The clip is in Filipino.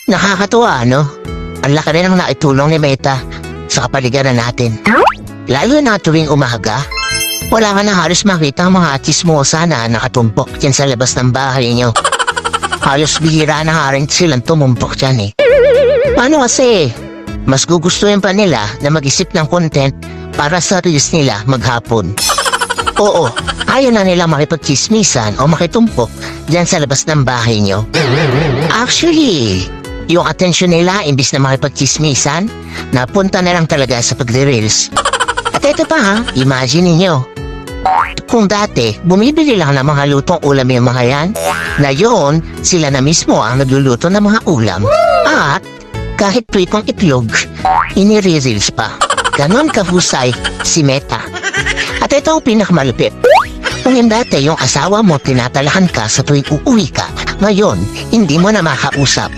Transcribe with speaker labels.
Speaker 1: Nakakatuwa, no? Ang laki rin ang naitulong ni Meta sa kapaligiran natin. Lalo na tuwing umaga, wala ka na halos makita ang mga chismosa na nakatumpok dyan sa labas ng bahay niyo. Halos bihira na nga rin silang tumumpok dyan eh. Paano kasi? Mas gugustuhin pa nila na mag-isip ng content para sa reels nila maghapon. Oo, ayaw na nila makipagchismisan o makitumpok dyan sa labas ng bahay niyo. Actually, yung atensyon nila imbis na makipagchismisan, napunta na lang talaga sa pagre-reels. At ito pa ha, imagine niyo. Kung dati, bumibili lang ng mga lutong ulam yung mga yan, ngayon, sila na mismo ang nagluluto ng mga ulam. At kahit pritong itlog, inire-reels pa. Ganon kahusay si Meta. At ito ang pinakamalupit. Kung yung dati yung asawa mo tinatalahan ka sa tuwing uuwi ka, ngayon, hindi mo na makausap.